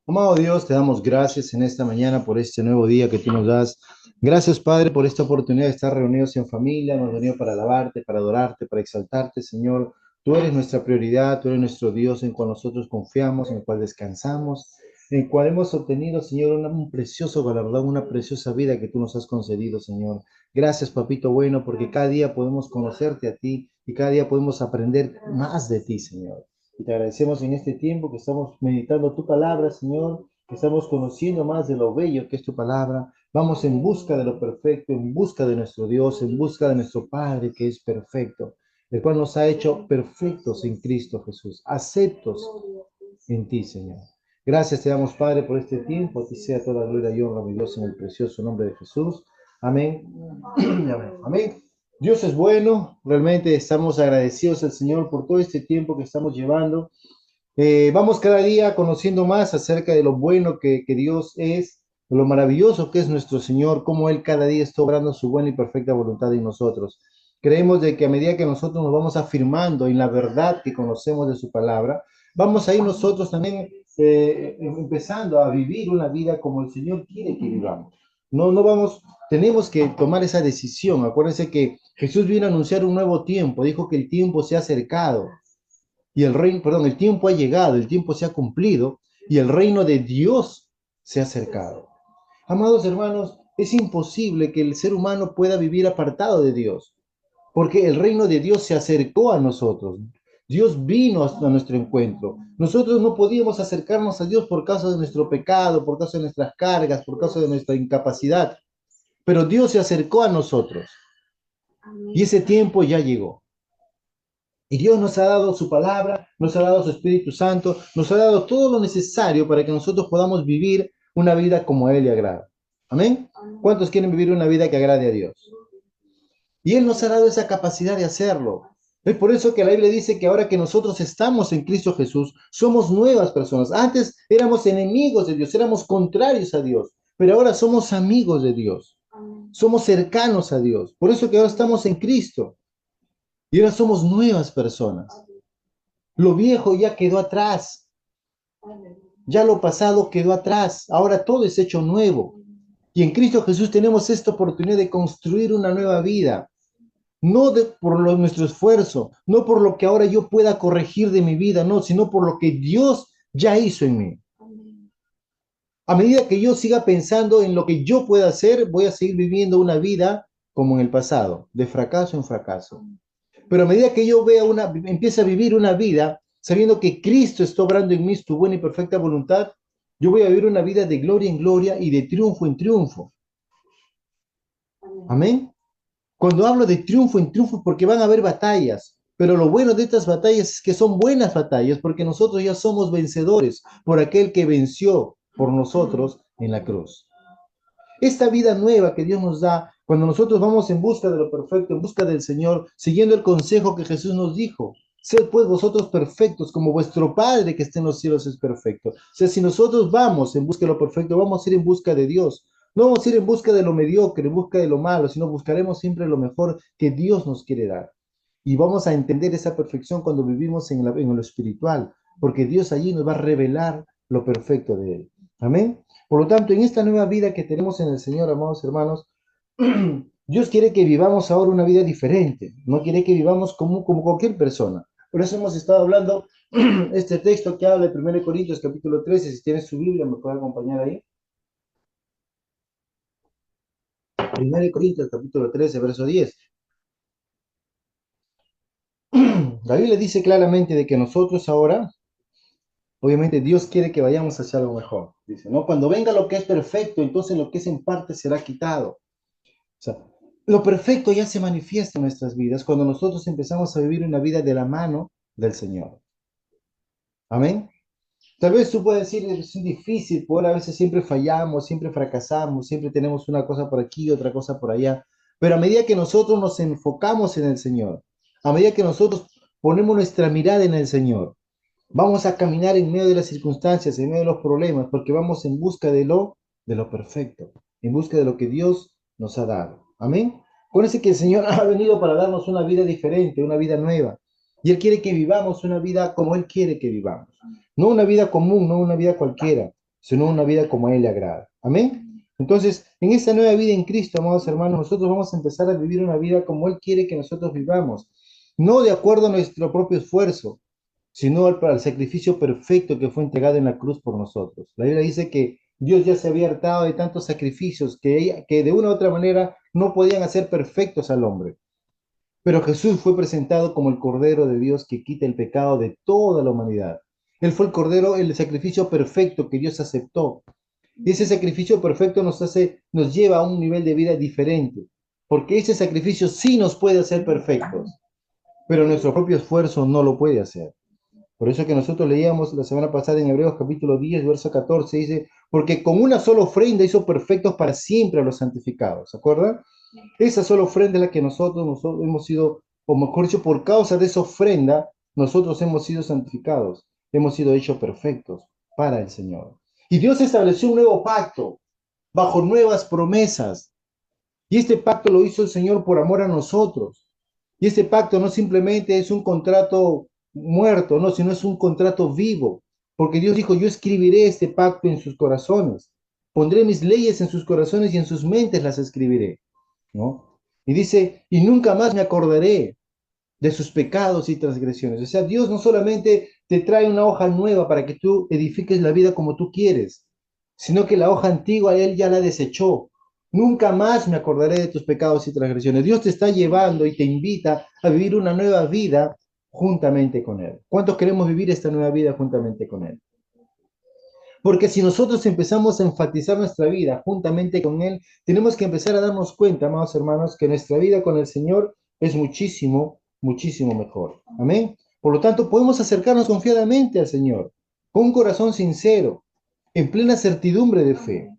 Amado Dios, te damos gracias en esta mañana por este nuevo día que tú nos das. Gracias, Padre, por esta oportunidad de estar reunidos en familia. Hemos venido para alabarte, para adorarte, para exaltarte, Señor. Tú eres nuestra prioridad, tú eres nuestro Dios en cual nosotros confiamos, en el cual descansamos, en el cual hemos obtenido, Señor, un precioso galardón, una preciosa vida que tú nos has concedido, Señor. Gracias, Papito bueno, porque cada día podemos conocerte a ti y cada día podemos aprender más de ti, Señor. Y te agradecemos en este tiempo que estamos meditando tu palabra, Señor, que estamos conociendo más de lo bello que es tu palabra. Vamos en busca de lo perfecto, en busca de nuestro Dios, en busca de nuestro Padre que es perfecto, el cual nos ha hecho perfectos en Cristo Jesús, aceptos en ti, Señor. Gracias te damos, Padre, por este tiempo. A ti sea toda gloria y honra, mi Dios, en el precioso nombre de Jesús. Amén. Amén. Amén. Dios es bueno, realmente estamos agradecidos al Señor por todo este tiempo que estamos llevando. Vamos cada día conociendo más acerca de lo bueno que Dios es, de lo maravilloso que es nuestro Señor, cómo Él cada día está obrando su buena y perfecta voluntad en nosotros. Creemos de que a medida que nosotros nos vamos afirmando en la verdad que conocemos de su palabra, vamos a ir nosotros también empezando a vivir una vida como el Señor quiere que vivamos. No vamos, tenemos que tomar esa decisión. Acuérdense que Jesús vino a anunciar un nuevo tiempo, dijo que el tiempo se ha acercado y el reino, perdón, el tiempo ha llegado, el tiempo se ha cumplido y el reino de Dios se ha acercado. Amados hermanos, es imposible que el ser humano pueda vivir apartado de Dios, porque el reino de Dios se acercó a nosotros. Dios vino a nuestro encuentro. Nosotros no podíamos acercarnos a Dios por causa de nuestro pecado, por causa de nuestras cargas, por causa de nuestra incapacidad, pero Dios se acercó a nosotros y ese tiempo ya llegó. Y Dios nos ha dado su palabra, nos ha dado su Espíritu Santo, nos ha dado todo lo necesario para que nosotros podamos vivir una vida como a Él le agrada. Amén. ¿Cuántos quieren vivir una vida que agrade a Dios? Y Él nos ha dado esa capacidad de hacerlo. Es por eso que la Biblia dice que ahora que nosotros estamos en Cristo Jesús, somos nuevas personas. Antes éramos enemigos de Dios, éramos contrarios a Dios, pero ahora somos amigos de Dios. Somos cercanos a Dios. Por eso que ahora estamos en Cristo y ahora somos nuevas personas. Lo viejo ya quedó atrás, ya lo pasado quedó atrás, ahora todo es hecho nuevo. Y en Cristo Jesús tenemos esta oportunidad de construir una nueva vida, no por nuestro esfuerzo, no por lo que ahora yo pueda corregir de mi vida, no, sino por lo que Dios ya hizo en mí. A medida que yo siga pensando en lo que yo pueda hacer, voy a seguir viviendo una vida como en el pasado, de fracaso en fracaso. Pero a medida que yo empiece a vivir una vida sabiendo que Cristo está obrando en mí su buena y perfecta voluntad, yo voy a vivir una vida de gloria en gloria y de triunfo en triunfo. Amén. Cuando hablo de triunfo en triunfo, porque van a haber batallas, pero lo bueno de estas batallas es que son buenas batallas, porque nosotros ya somos vencedores por aquel que venció por nosotros en la cruz. Esta vida nueva que Dios nos da, cuando nosotros vamos en busca de lo perfecto, en busca del Señor, siguiendo el consejo que Jesús nos dijo, sed pues vosotros perfectos, como vuestro Padre que está en los cielos es perfecto. O sea, si nosotros vamos en busca de lo perfecto, vamos a ir en busca de Dios. No vamos a ir en busca de lo mediocre, en busca de lo malo, sino buscaremos siempre lo mejor que Dios nos quiere dar. Y vamos a entender esa perfección cuando vivimos en lo espiritual, porque Dios allí nos va a revelar lo perfecto de Él. Amén. Por lo tanto, en esta nueva vida que tenemos en el Señor, amados hermanos, Dios quiere que vivamos ahora una vida diferente, no quiere que vivamos como cualquier persona. Por eso hemos estado hablando este texto que habla de 1 Corintios capítulo 13, si tienes su Biblia, me puede acompañar ahí. 1 Corintios capítulo 13, verso 10. La Biblia dice claramente de que nosotros ahora, obviamente Dios quiere que vayamos hacia algo mejor. Dice, ¿no? Cuando venga lo que es perfecto, entonces lo que es en parte será quitado. O sea, lo perfecto ya se manifiesta en nuestras vidas cuando nosotros empezamos a vivir una vida de la mano del Señor. Amén. Tal vez tú puedes decir, es difícil, por a veces siempre fallamos, siempre fracasamos, siempre tenemos una cosa por aquí, otra cosa por allá. Pero a medida que nosotros nos enfocamos en el Señor, a medida que nosotros ponemos nuestra mirada en el Señor, vamos a caminar en medio de las circunstancias, en medio de los problemas, porque vamos en busca de lo perfecto, en busca de lo que Dios nos ha dado. Amén. Acuérdense que el Señor ha venido para darnos una vida diferente, una vida nueva. Y Él quiere que vivamos una vida como Él quiere que vivamos. No una vida común, no una vida cualquiera, sino una vida como a Él le agrada. Amén. Entonces, en esta nueva vida en Cristo, amados hermanos, nosotros vamos a empezar a vivir una vida como Él quiere que nosotros vivamos, no de acuerdo a nuestro propio esfuerzo, sino al sacrificio perfecto que fue entregado en la cruz por nosotros. La Biblia dice que Dios ya se había hartado de tantos sacrificios que de una u otra manera no podían hacer perfectos al hombre. Pero Jesús fue presentado como el Cordero de Dios que quita el pecado de toda la humanidad. Él fue el Cordero, el sacrificio perfecto que Dios aceptó. Y ese sacrificio perfecto nos lleva a un nivel de vida diferente, porque ese sacrificio sí nos puede hacer perfectos, pero nuestro propio esfuerzo no lo puede hacer. Por eso que nosotros leíamos la semana pasada en Hebreos capítulo 10, verso 14, dice, porque con una sola ofrenda hizo perfectos para siempre a los santificados. ¿Se acuerdan? Esa sola ofrenda es la que nosotros hemos sido, o mejor dicho, por causa de esa ofrenda, nosotros hemos sido santificados, hemos sido hechos perfectos para el Señor. Y Dios estableció un nuevo pacto bajo nuevas promesas. Y este pacto lo hizo el Señor por amor a nosotros. Y este pacto no simplemente es un contrato muerto, no, sino es un contrato vivo. Porque Dios dijo, yo escribiré este pacto en sus corazones. Pondré mis leyes en sus corazones y en sus mentes las escribiré, ¿no? Y dice, y nunca más me acordaré de sus pecados y transgresiones. O sea, Dios no solamente te trae una hoja nueva para que tú edifiques la vida como tú quieres, sino que la hoja antigua Él ya la desechó. Nunca más me acordaré de tus pecados y transgresiones. Dios te está llevando y te invita a vivir una nueva vida juntamente con Él. ¿Cuántos queremos vivir esta nueva vida juntamente con Él? Porque si nosotros empezamos a enfatizar nuestra vida juntamente con Él, tenemos que empezar a darnos cuenta, amados hermanos, que nuestra vida con el Señor es muchísimo, muchísimo mejor. Amén. Por lo tanto, podemos acercarnos confiadamente al Señor, con un corazón sincero, en plena certidumbre de fe,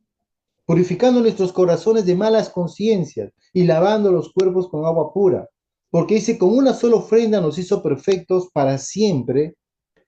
purificando nuestros corazones de malas conciencias y lavando los cuerpos con agua pura. Porque dice, con una sola ofrenda nos hizo perfectos para siempre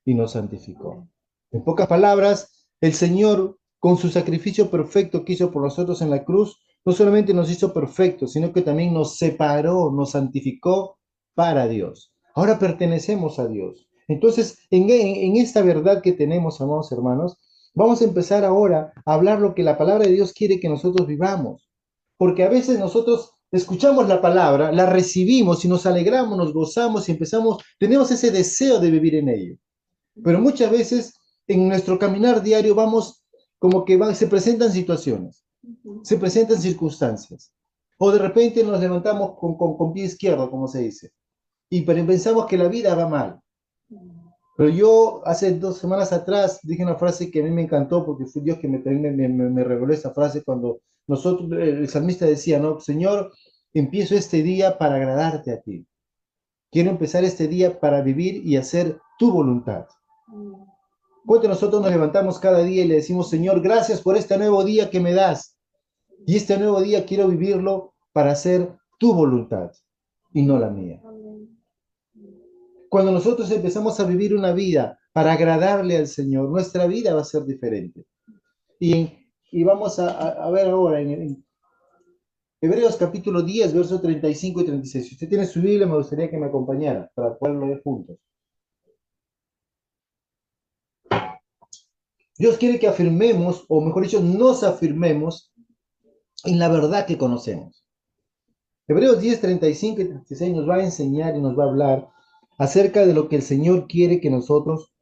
y nos santificó. En pocas palabras, el Señor, con su sacrificio perfecto que hizo por nosotros en la cruz, no solamente nos hizo perfectos, sino que también nos separó, nos santificó para Dios. Ahora pertenecemos a Dios. Entonces, en esta verdad que tenemos, amados hermanos, vamos a empezar ahora a hablar lo que la palabra de Dios quiere que nosotros vivamos. Porque a veces nosotros escuchamos la palabra, la recibimos y nos alegramos, nos gozamos y empezamos, tenemos ese deseo de vivir en ello. Pero muchas veces en nuestro caminar diario vamos como que se presentan situaciones, se presentan circunstancias. O de repente nos levantamos con pie izquierdo, como se dice, y pensamos que la vida va mal. Pero yo hace 2 semanas atrás dije una frase que a mí me encantó porque fue Dios que me reveló esa frase cuando nosotros, el salmista decía, no, Señor, empiezo este día para agradarte a ti. Quiero empezar este día para vivir y hacer tu voluntad. ¿Cuántos de nosotros nos levantamos cada día y le decimos, Señor, gracias por este nuevo día que me das? Y este nuevo día quiero vivirlo para hacer tu voluntad y no la mía. Cuando nosotros empezamos a vivir una vida para agradarle al Señor, nuestra vida va a ser diferente. Y vamos a ver ahora en Hebreos capítulo 10, versos 35 y 36. Si usted tiene su Biblia, me gustaría que me acompañara para poder leer juntos. Dios quiere que afirmemos, o mejor dicho, nos afirmemos en la verdad que conocemos. Hebreos 10, 35 y 36 nos va a enseñar y nos va a hablar acerca de lo que el Señor quiere que nosotros,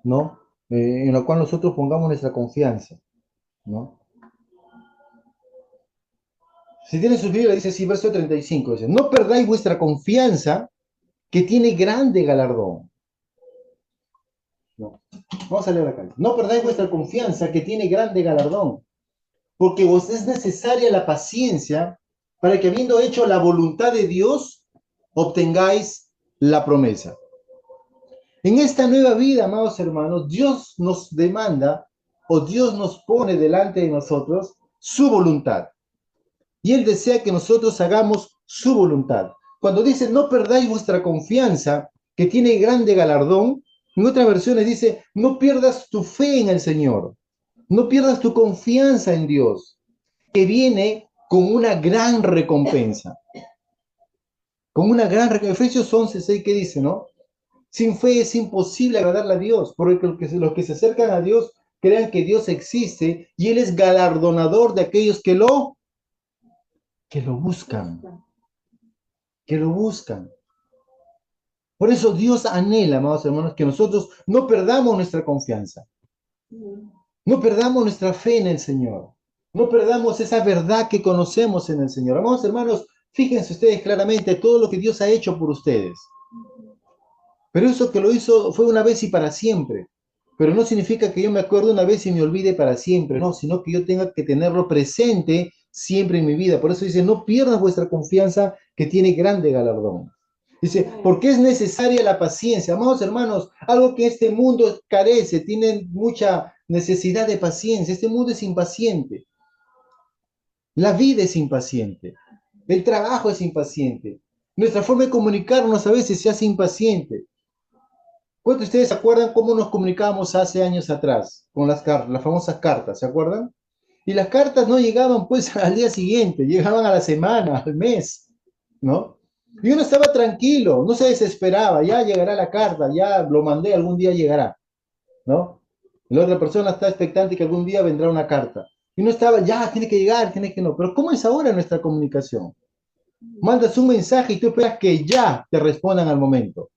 ¿no? En lo cual nosotros pongamos nuestra confianza, ¿no? Si tiene su Biblia, dice así, verso 35, dice, no perdáis vuestra confianza, que tiene grande galardón. No. Vamos a leer acá. No perdáis vuestra confianza, que tiene grande galardón, porque vos es necesaria la paciencia para que habiendo hecho la voluntad de Dios, obtengáis la promesa. En esta nueva vida, amados hermanos, Dios nos demanda o Dios nos pone delante de nosotros su voluntad. Y Él desea que nosotros hagamos su voluntad. Cuando dice, no perdáis vuestra confianza, que tiene grande galardón, en otras versiones dice, no pierdas tu fe en el Señor. No pierdas tu confianza en Dios, que viene con una gran recompensa. Con una gran recompensa. Efesios 11:6, ¿qué dice, no? Sin fe es imposible agradarle a Dios, porque los que se acercan a Dios crean que Dios existe y Él es galardonador de aquellos que lo buscan, que lo buscan. Por eso Dios anhela, amados hermanos, que nosotros no perdamos nuestra confianza, no perdamos nuestra fe en el Señor, no perdamos esa verdad que conocemos en el Señor. Amados hermanos, fíjense ustedes claramente todo lo que Dios ha hecho por ustedes. Pero eso que lo hizo fue una vez y para siempre. Pero no significa que yo me acuerde una vez y me olvide para siempre, no, sino que yo tenga que tenerlo presente siempre en mi vida. Por eso dice, no pierdas vuestra confianza que tiene grande galardón. Dice, porque es necesaria la paciencia. Amados hermanos, algo que este mundo carece, tiene mucha necesidad de paciencia. Este mundo es impaciente. La vida es impaciente. El trabajo es impaciente. Nuestra forma de comunicarnos a veces se hace impaciente. ¿Cuántos de ustedes se acuerdan cómo nos comunicábamos hace años atrás con las cartas, las famosas cartas? ¿Se acuerdan? Y las cartas no llegaban pues al día siguiente, llegaban a la semana, al mes, ¿no? Y uno estaba tranquilo, no se desesperaba, ya llegará la carta, ya lo mandé, algún día llegará, ¿no? La otra persona está expectante que algún día vendrá una carta. Y no estaba, ya, tiene que llegar, tiene que no. Pero ¿cómo es ahora nuestra comunicación? Mandas un mensaje y tú esperas que ya te respondan al momento.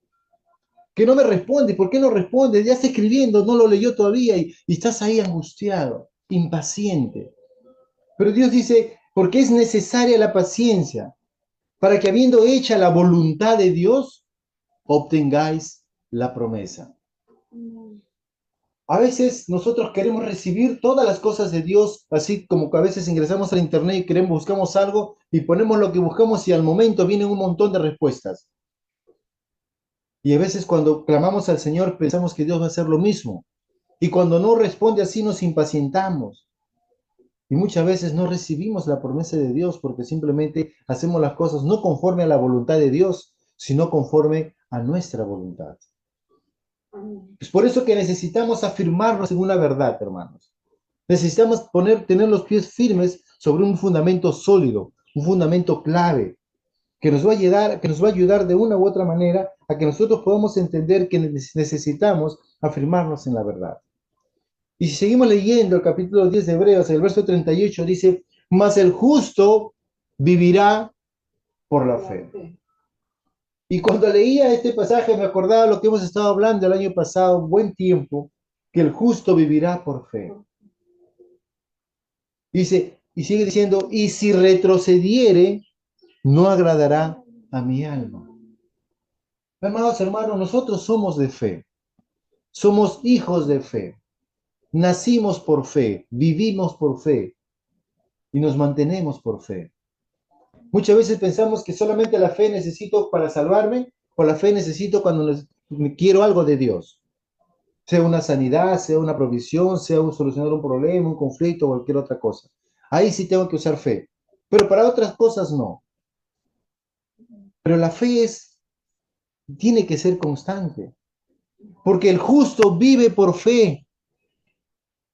Que no me responde, ¿por qué no responde? Ya está escribiendo, no lo leyó todavía y estás ahí angustiado, impaciente. Pero Dios dice, porque es necesaria la paciencia, para que habiendo hecha la voluntad de Dios, obtengáis la promesa. A veces nosotros queremos recibir todas las cosas de Dios, así como que a veces ingresamos al internet y queremos, buscamos algo y ponemos lo que buscamos y al momento vienen un montón de respuestas. Y a veces cuando clamamos al Señor pensamos que Dios va a hacer lo mismo. Y cuando no responde así nos impacientamos. Y muchas veces no recibimos la promesa de Dios porque simplemente hacemos las cosas no conforme a la voluntad de Dios, sino conforme a nuestra voluntad. Es por eso que necesitamos afirmarnos en una verdad, hermanos. Necesitamos tener los pies firmes sobre un fundamento sólido, un fundamento clave, que nos va a ayudar de una u otra manera a que nosotros podamos entender que necesitamos afirmarnos en la verdad. Y si seguimos leyendo el capítulo 10 de Hebreos, el verso 38 dice, mas el justo vivirá por la fe. Y cuando leía este pasaje me acordaba lo que hemos estado hablando el año pasado, buen tiempo, que el justo vivirá por fe. Dice, y sigue diciendo, y si retrocediere, no agradará a mi alma. Amados hermanos, nosotros somos de fe, somos hijos de fe, nacimos por fe, vivimos por fe y nos mantenemos por fe. Muchas veces pensamos que solamente la fe necesito para salvarme, o la fe necesito cuando quiero algo de Dios. Sea una sanidad, sea una provisión, sea solucionar un problema, un conflicto, cualquier otra cosa. Ahí sí tengo que usar fe. Pero para otras cosas no. Pero la fe tiene que ser constante. Porque el justo vive por fe.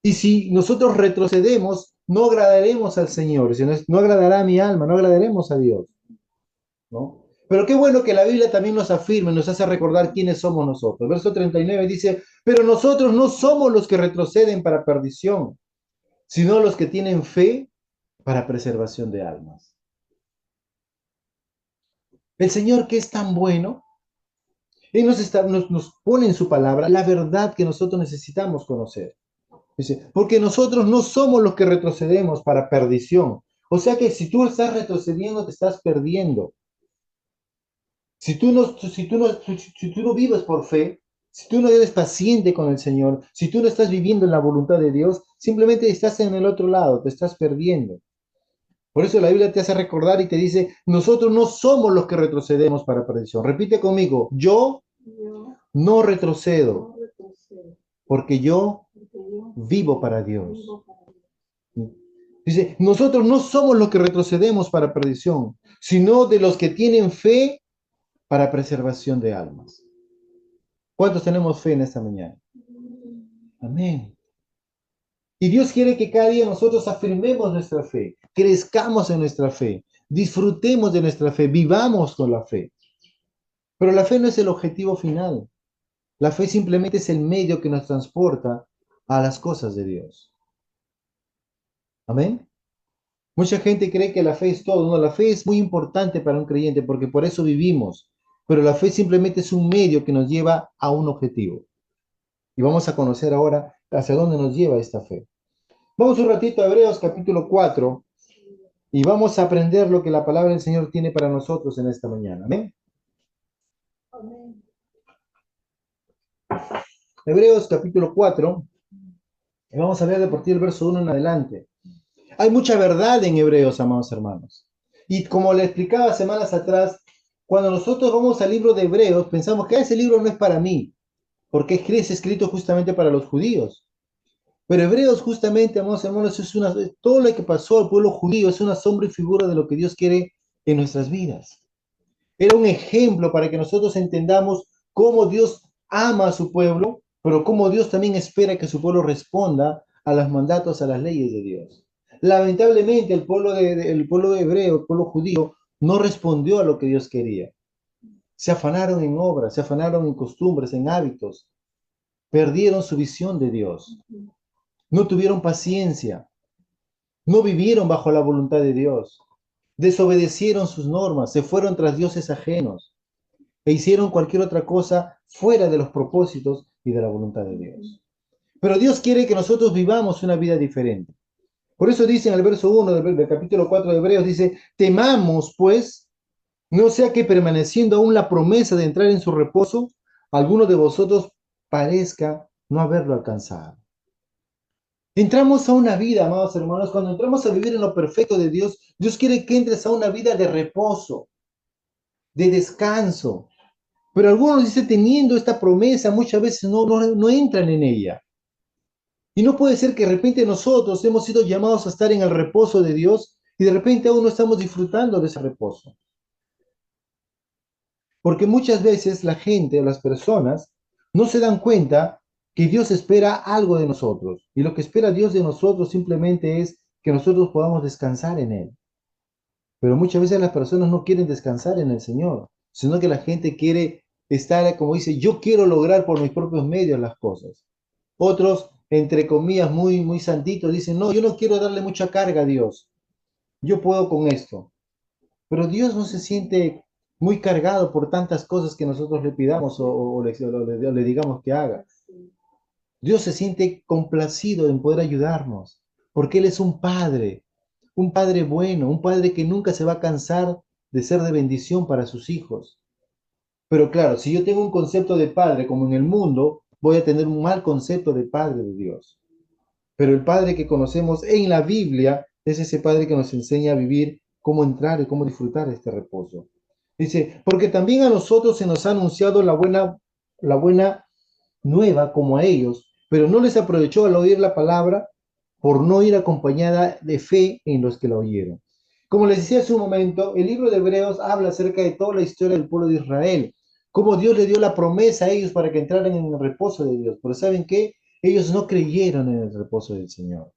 Y si nosotros retrocedemos, no agradaremos al Señor, no agradará a mi alma, no agradaremos a Dios, ¿no? Pero qué bueno que la Biblia también nos afirma, nos hace recordar quiénes somos nosotros. Verso 39 dice, pero nosotros no somos los que retroceden para perdición, sino los que tienen fe para preservación de almas. El Señor, que es tan bueno, Él nos pone en su palabra la verdad que nosotros necesitamos conocer. Dice, porque nosotros no somos los que retrocedemos para perdición. O sea que si tú estás retrocediendo, te estás perdiendo. Si tú no vives por fe, si tú no eres paciente con el Señor, si tú no estás viviendo en la voluntad de Dios, simplemente estás en el otro lado, te estás perdiendo. Por eso la Biblia te hace recordar y te dice, nosotros no somos los que retrocedemos para perdición. Repite conmigo, yo no retrocedo, porque yo vivo para Dios. Dice, nosotros no somos los que retrocedemos para perdición, sino de los que tienen fe para preservación de almas. ¿Cuántos tenemos fe en esta mañana? Amén. Y Dios quiere que cada día nosotros afirmemos nuestra fe, crezcamos en nuestra fe, disfrutemos de nuestra fe, vivamos con la fe. Pero la fe no es el objetivo final. La fe simplemente es el medio que nos transporta a las cosas de Dios. Amén. Mucha gente cree que la fe es todo. No, la fe es muy importante para un creyente porque por eso vivimos. Pero la fe simplemente es un medio que nos lleva a un objetivo. Y vamos a conocer ahora hacia dónde nos lleva esta fe. Vamos un ratito a Hebreos capítulo 4 y vamos a aprender lo que la palabra del Señor tiene para nosotros en esta mañana. Amén. Hebreos capítulo 4 y vamos a ver de partir del verso 1 en adelante. Hay mucha verdad en Hebreos, amados hermanos. Y como le explicaba semanas atrás, cuando nosotros vamos al libro de Hebreos, pensamos que ese libro no es para mí, porque es escrito justamente para los judíos. Pero Hebreos justamente, amados hermanos, todo lo que pasó al pueblo judío es una sombra y figura de lo que Dios quiere en nuestras vidas. Era un ejemplo para que nosotros entendamos cómo Dios ama a su pueblo, pero cómo Dios también espera que su pueblo responda a los mandatos, a las leyes de Dios. Lamentablemente, el pueblo hebreo, el pueblo judío, no respondió a lo que Dios quería. Se afanaron en obras, se afanaron en costumbres, en hábitos, perdieron su visión de Dios, no tuvieron paciencia, no vivieron bajo la voluntad de Dios, desobedecieron sus normas, se fueron tras dioses ajenos e hicieron cualquier otra cosa fuera de los propósitos y de la voluntad de Dios. Pero Dios quiere que nosotros vivamos una vida diferente. Por eso dice en el verso 1 del capítulo 4 de Hebreos, dice, temamos pues, no sea que permaneciendo aún la promesa de entrar en su reposo, alguno de vosotros parezca no haberlo alcanzado. Entramos a una vida, amados hermanos, cuando entramos a vivir en lo perfecto de Dios, Dios quiere que entres a una vida de reposo, de descanso. Pero algunos dicen, teniendo esta promesa, muchas veces no entran en ella. Y no puede ser que de repente nosotros hemos sido llamados a estar en el reposo de Dios y de repente aún no estamos disfrutando de ese reposo. Porque muchas veces la gente o las personas no se dan cuenta que Dios espera algo de nosotros. Y lo que espera Dios de nosotros simplemente es que nosotros podamos descansar en Él. Pero muchas veces las personas no quieren descansar en el Señor, sino que la gente quiere estar, como dice, yo quiero lograr por mis propios medios las cosas. Otros, entre comillas, muy santitos, dicen, no, yo no quiero darle mucha carga a Dios, yo puedo con esto. Pero Dios no se siente muy cargado por tantas cosas que nosotros le pidamos o le digamos que haga. Dios se siente complacido en poder ayudarnos, porque Él es un padre bueno, un padre que nunca se va a cansar de ser de bendición para sus hijos. Pero claro, si yo tengo un concepto de padre como en el mundo, voy a tener un mal concepto de padre de Dios. Pero el padre que conocemos en la Biblia es ese padre que nos enseña a vivir, cómo entrar y cómo disfrutar de este reposo. Dice, porque también a nosotros se nos ha anunciado la buena nueva como a ellos, pero no les aprovechó al oír la palabra por no ir acompañada de fe en los que la oyeron. Como les decía hace un momento, el libro de Hebreos habla acerca de toda la historia del pueblo de Israel, cómo Dios le dio la promesa a ellos para que entraran en el reposo de Dios. Pero ¿saben qué? Ellos no creyeron en el reposo del Señor.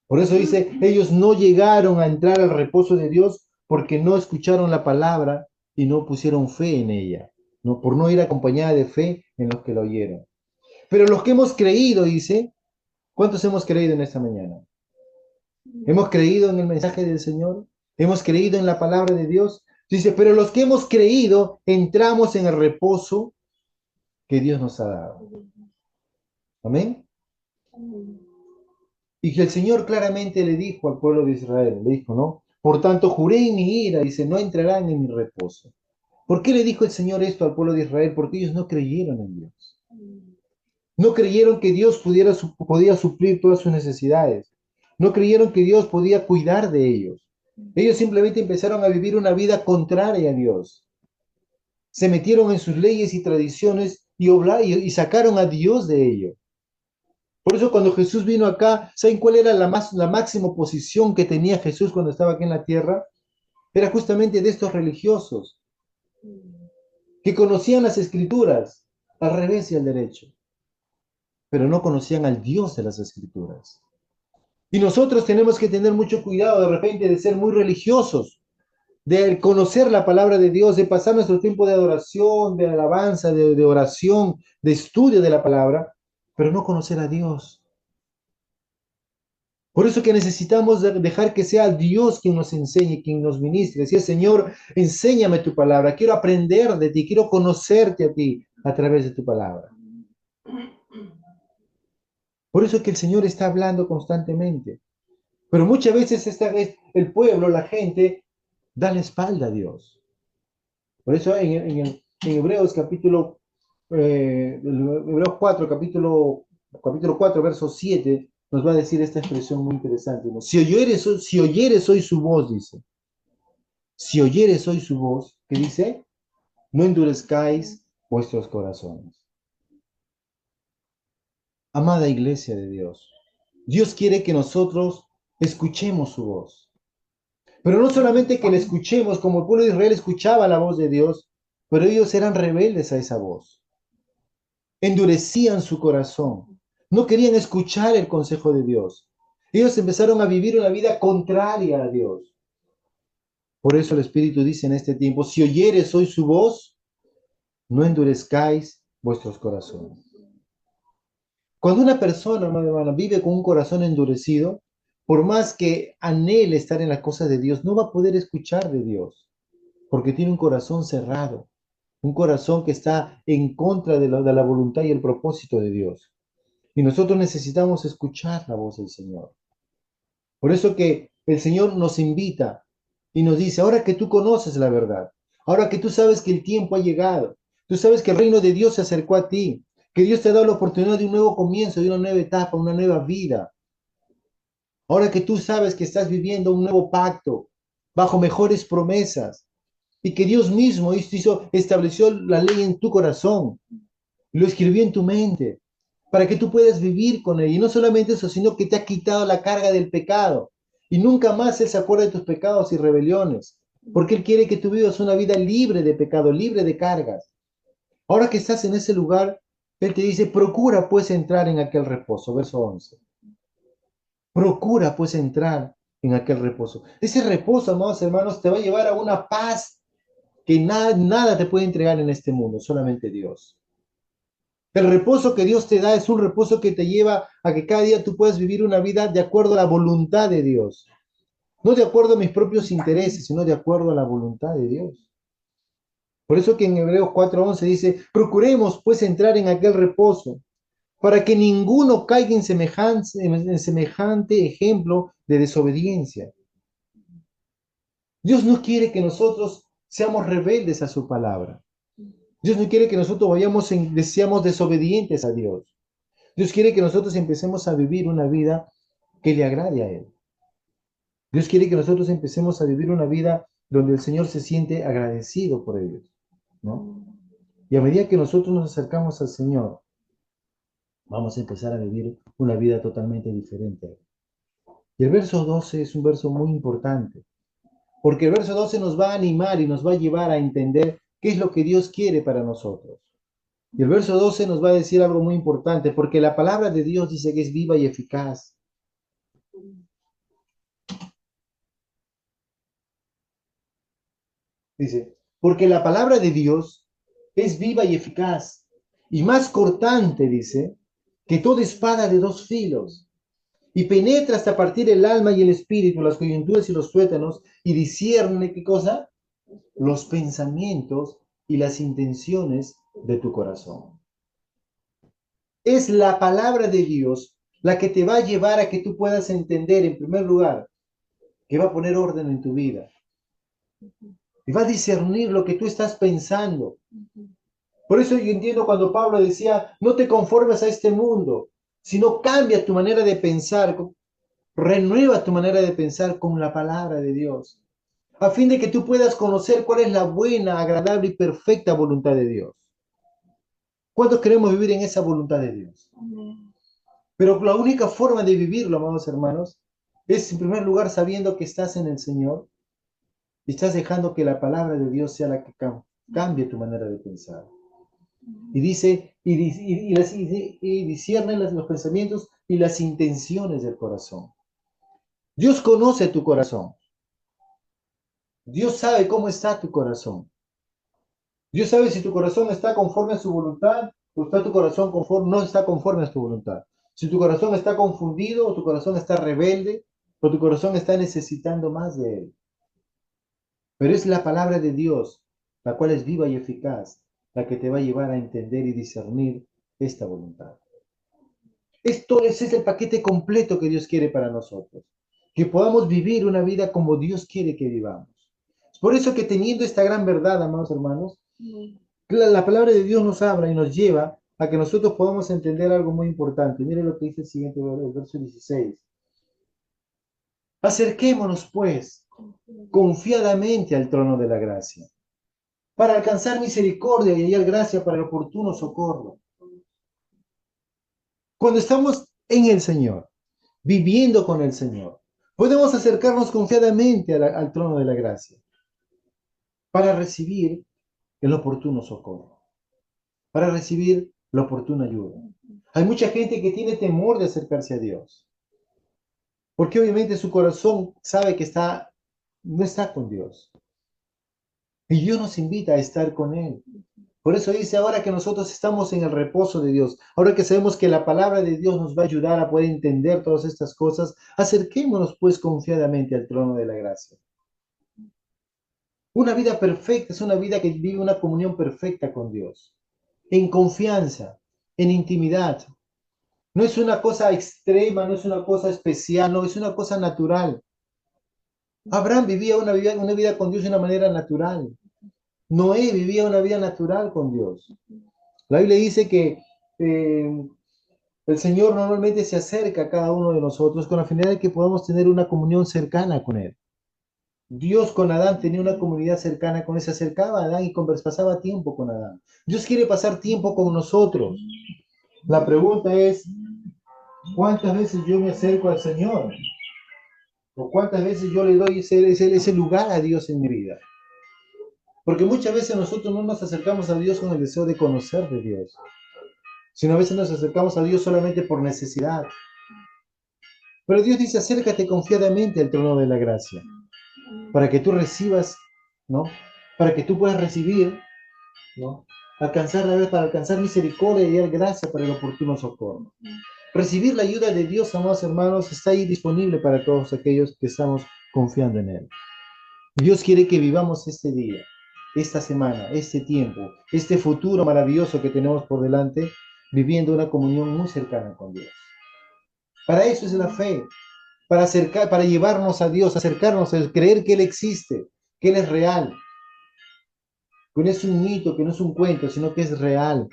Por eso dice, ellos no llegaron a entrar al reposo de Dios porque no escucharon la palabra y no pusieron fe en ella, ¿no? Por no ir acompañada de fe en los que la oyeron. Pero los que hemos creído, dice, ¿cuántos hemos creído en esta mañana? ¿Hemos creído en el mensaje del Señor? ¿Hemos creído en la palabra de Dios? Dice, pero los que hemos creído entramos en el reposo que Dios nos ha dado. Amén. Y que el Señor claramente le dijo al pueblo de Israel, le dijo, ¿no? Por tanto, juré en mi ira, dice, no entrarán en mi reposo. ¿Por qué le dijo el Señor esto al pueblo de Israel? Porque ellos no creyeron en Dios. No creyeron que Dios podía suplir todas sus necesidades. No creyeron que Dios podía cuidar de ellos. Ellos simplemente empezaron a vivir una vida contraria a Dios. Se metieron en sus leyes y tradiciones y sacaron a Dios de ello. Por eso cuando Jesús vino acá, ¿saben cuál era la máxima posición que tenía Jesús cuando estaba aquí en la tierra? Era justamente de estos religiosos, que conocían las escrituras al revés y al derecho, pero no conocían al Dios de las escrituras. Y nosotros tenemos que tener mucho cuidado de repente de ser muy religiosos, de conocer la palabra de Dios, de pasar nuestro tiempo de adoración, de alabanza, de oración, de estudio de la palabra, pero no conocer a Dios. Por eso que necesitamos dejar que sea Dios quien nos enseñe, quien nos ministre. Decir, Señor, enséñame tu palabra. Quiero aprender de ti, quiero conocerte a ti a través de tu palabra. Por eso que el Señor está hablando constantemente. Pero muchas veces esta vez el pueblo, la gente, da la espalda a Dios. Por eso en Hebreos capítulo, Hebreos 4, capítulo 4, verso 7, nos va a decir esta expresión muy interesante, ¿no? Si oyeres hoy su voz, dice. Si oyeres hoy su voz, ¿qué dice? No endurezcáis vuestros corazones. Amada iglesia de Dios, Dios quiere que nosotros escuchemos su voz. Pero no solamente que la escuchemos, como el pueblo de Israel escuchaba la voz de Dios, pero ellos eran rebeldes a esa voz. Endurecían su corazón. No querían escuchar el consejo de Dios. Ellos empezaron a vivir una vida contraria a Dios. Por eso el Espíritu dice en este tiempo, si oyeres hoy su voz, no endurezcáis vuestros corazones. Cuando una persona, hermano, vive con un corazón endurecido, por más que anhele estar en las cosas de Dios, no va a poder escuchar de Dios, porque tiene un corazón cerrado, un corazón que está en contra de la voluntad y el propósito de Dios. Y nosotros necesitamos escuchar la voz del Señor. Por eso que el Señor nos invita y nos dice, ahora que tú conoces la verdad, ahora que tú sabes que el tiempo ha llegado, tú sabes que el reino de Dios se acercó a ti, que Dios te ha dado la oportunidad de un nuevo comienzo, de una nueva etapa, una nueva vida. Ahora que tú sabes que estás viviendo un nuevo pacto bajo mejores promesas y que Dios mismo estableció la ley en tu corazón, lo escribió en tu mente para que tú puedas vivir con él. Y no solamente eso, sino que te ha quitado la carga del pecado. Y nunca más Él se acuerda de tus pecados y rebeliones, porque Él quiere que tú vivas una vida libre de pecado, libre de cargas. Ahora que estás en ese lugar, Él te dice, procura pues entrar en aquel reposo, verso 11. Procura pues entrar en aquel reposo. Ese reposo, amados hermanos, te va a llevar a una paz que nada te puede entregar en este mundo, solamente Dios. El reposo que Dios te da es un reposo que te lleva a que cada día tú puedas vivir una vida de acuerdo a la voluntad de Dios. No de acuerdo a mis propios intereses, sino de acuerdo a la voluntad de Dios. Por eso que en Hebreos 4:11 dice, procuremos pues entrar en aquel reposo, para que ninguno caiga en semejante ejemplo de desobediencia. Dios no quiere que nosotros seamos rebeldes a su palabra. Dios no quiere que nosotros seamos desobedientes a Dios. Dios quiere que nosotros empecemos a vivir una vida que le agrade a Él. Dios quiere que nosotros empecemos a vivir una vida donde el Señor se siente agradecido por ellos, ¿no? Y a medida que nosotros nos acercamos al Señor, vamos a empezar a vivir una vida totalmente diferente. Y el verso 12 es un verso muy importante, porque el verso 12 nos va a animar y nos va a llevar a entender qué es lo que Dios quiere para nosotros. Y el verso 12 nos va a decir algo muy importante, porque la palabra de Dios dice que es viva y eficaz. Dice, porque la palabra de Dios es viva y eficaz, y más cortante, dice, que toda espada de dos filos, y penetra hasta partir el alma y el espíritu, las coyunturas y los tuétanos, y discierne, ¿qué cosa? Los pensamientos y las intenciones de tu corazón. Es la palabra de Dios la que te va a llevar a que tú puedas entender, en primer lugar, que va a poner orden en tu vida, y va a discernir lo que tú estás pensando. Por eso yo entiendo cuando Pablo decía, no te conformes a este mundo, sino cambia tu manera de pensar, renueva tu manera de pensar con la palabra de Dios, a fin de que tú puedas conocer cuál es la buena, agradable y perfecta voluntad de Dios. ¿Cuántos queremos vivir en esa voluntad de Dios? Pero la única forma de vivirlo, amados hermanos, es en primer lugar sabiendo que estás en el Señor y estás dejando que la palabra de Dios sea la que cambie tu manera de pensar. Y dice, y discierne los pensamientos y las intenciones del corazón. Dios conoce tu corazón. Dios sabe cómo está tu corazón. Dios sabe si tu corazón está conforme a su voluntad está tu corazón conforme, no está conforme a tu voluntad. Si tu corazón está confundido, o tu corazón está rebelde, o tu corazón está necesitando más de Él. Pero es la palabra de Dios, la cual es viva y eficaz, la que te va a llevar a entender y discernir esta voluntad. Ese es el paquete completo que Dios quiere para nosotros. Que podamos vivir una vida como Dios quiere que vivamos. Es por eso que teniendo esta gran verdad, amados hermanos, la palabra de Dios nos habla y nos lleva a que nosotros podamos entender algo muy importante. Mire lo que dice el siguiente el verso 16. Acerquémonos, pues, confiadamente al trono de la gracia, para alcanzar misericordia y hallar gracia para el oportuno socorro. Cuando estamos en el Señor, viviendo con el Señor, podemos acercarnos confiadamente al trono de la gracia para recibir el oportuno socorro, para recibir la oportuna ayuda. Hay mucha gente que tiene temor de acercarse a Dios, porque obviamente su corazón sabe que no está con Dios. Y Dios nos invita a estar con Él. Por eso dice ahora que nosotros estamos en el reposo de Dios, ahora que sabemos que la palabra de Dios nos va a ayudar a poder entender todas estas cosas, acerquémonos pues confiadamente al trono de la gracia. Una vida perfecta es una vida que vive una comunión perfecta con Dios, en confianza, en intimidad. No es una cosa extrema, no es una cosa especial, no, es una cosa natural. Abraham vivía una vida con Dios de una manera natural. Noé vivía una vida natural con Dios. La Biblia dice que el Señor normalmente se acerca a cada uno de nosotros con la finalidad de que podamos tener una comunión cercana con Él. Dios con Adán tenía una comunidad cercana con Él, se acercaba a Adán y pasaba tiempo con Adán. Dios quiere pasar tiempo con nosotros. La pregunta es, ¿cuántas veces yo me acerco al Señor? ¿O cuántas veces yo le doy ese lugar a Dios en mi vida? Porque muchas veces nosotros no nos acercamos a Dios con el deseo de conocer de Dios, sino a veces nos acercamos a Dios solamente por necesidad. Pero Dios dice, acércate confiadamente al trono de la gracia, para que tú recibas, ¿no? Para que tú puedas recibir, ¿no? Para alcanzar misericordia y dar gracia para el oportuno socorro. Recibir la ayuda de Dios, amados hermanos, está ahí disponible para todos aquellos que estamos confiando en Él. Dios quiere que vivamos este día, esta semana, este tiempo, este futuro maravilloso que tenemos por delante, viviendo una comunión muy cercana con Dios. Para eso es la fe, para llevarnos a Dios, acercarnos a creer que Él existe, que Él es real, que no es un mito, que no es un cuento, sino que es real.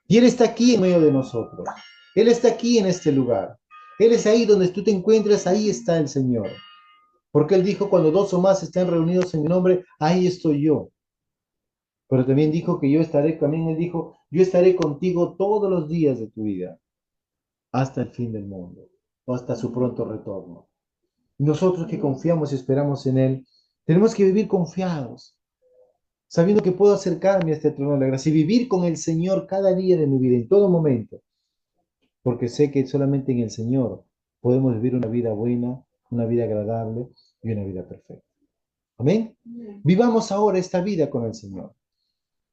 Y Él está aquí en medio de nosotros. Él está aquí en este lugar. Él es ahí donde tú te encuentres, ahí está el Señor. Porque Él dijo, cuando dos o más están reunidos en mi nombre, ahí estoy yo. Pero también dijo que también Él dijo, yo estaré contigo todos los días de tu vida, hasta el fin del mundo, o hasta su pronto retorno. Nosotros que confiamos y esperamos en Él, tenemos que vivir confiados, sabiendo que puedo acercarme a este trono de la gracia y vivir con el Señor cada día de mi vida, en todo momento, porque sé que solamente en el Señor podemos vivir una vida buena, una vida agradable y una vida perfecta. Amén. Vivamos ahora esta vida con el Señor.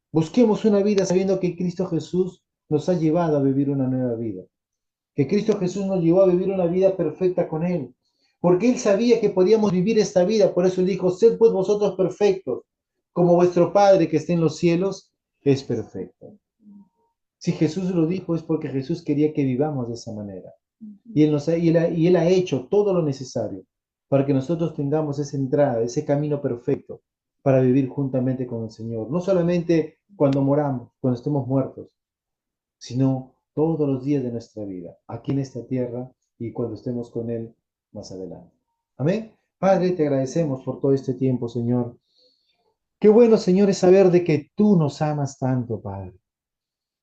Busquemos una vida sabiendo que Cristo Jesús nos ha llevado a vivir una nueva vida. Que Cristo Jesús nos llevó a vivir una vida perfecta con Él. Porque Él sabía que podíamos vivir esta vida. Por eso Él dijo, sed pues vosotros perfectos, como vuestro Padre que está en los cielos es perfecto. Si Jesús lo dijo es porque Jesús quería que vivamos de esa manera. Y Él ha hecho todo lo necesario para que nosotros tengamos esa entrada, ese camino perfecto para vivir juntamente con el Señor. No solamente cuando moramos, cuando estemos muertos, sino todos los días de nuestra vida, aquí en esta tierra y cuando estemos con Él más adelante. Amén. Padre, te agradecemos por todo este tiempo, Señor. Qué bueno, Señor, es saber de que tú nos amas tanto, Padre.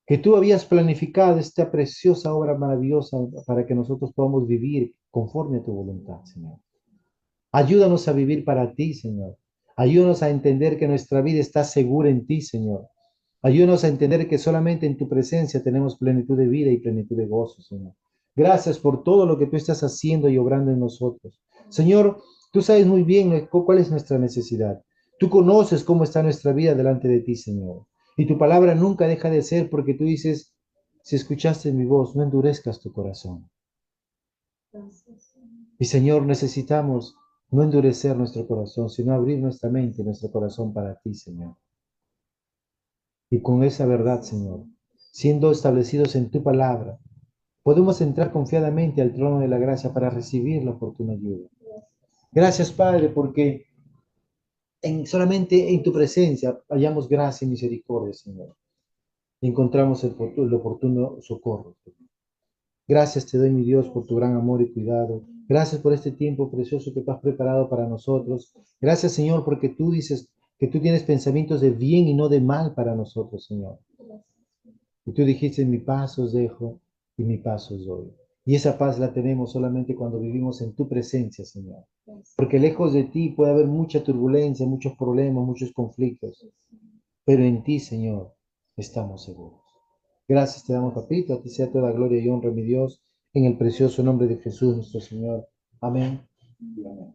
Que tú habías planificado esta preciosa obra maravillosa para que nosotros podamos vivir conforme a tu voluntad, Señor. Ayúdanos a vivir para ti, Señor. Ayúdanos a entender que nuestra vida está segura en ti, Señor. Ayúdanos a entender que solamente en tu presencia tenemos plenitud de vida y plenitud de gozo, Señor. Gracias por todo lo que tú estás haciendo y obrando en nosotros. Señor, tú sabes muy bien cuál es nuestra necesidad. Tú conoces cómo está nuestra vida delante de ti, Señor. Y tu palabra nunca deja de ser porque tú dices Si escuchaste mi voz, no endurezcas tu corazón. Y Señor, necesitamos no endurecer nuestro corazón, sino abrir nuestra mente y nuestro corazón para ti, Señor. Y con esa verdad, Señor, siendo establecidos en tu palabra, podemos entrar confiadamente al trono de la gracia para recibir la oportuna ayuda. Gracias, Padre, porque solamente en tu presencia hallamos gracia y misericordia, Señor. Y encontramos el oportuno socorro. Gracias te doy, mi Dios, por tu gran amor y cuidado. Gracias por este tiempo precioso que tú has preparado para nosotros. Gracias, Señor, porque tú dices que tú tienes pensamientos de bien y no de mal para nosotros, Señor. Y tú dijiste, mi paz os dejo y mi paz os doy. Y esa paz la tenemos solamente cuando vivimos en tu presencia, Señor. Porque lejos de ti puede haber mucha turbulencia, muchos problemas, muchos conflictos. Pero en ti, Señor, estamos seguros. Gracias te damos, papito. A ti sea toda gloria y honra, mi Dios, en el precioso nombre de Jesús, nuestro Señor. Amén. Y amén.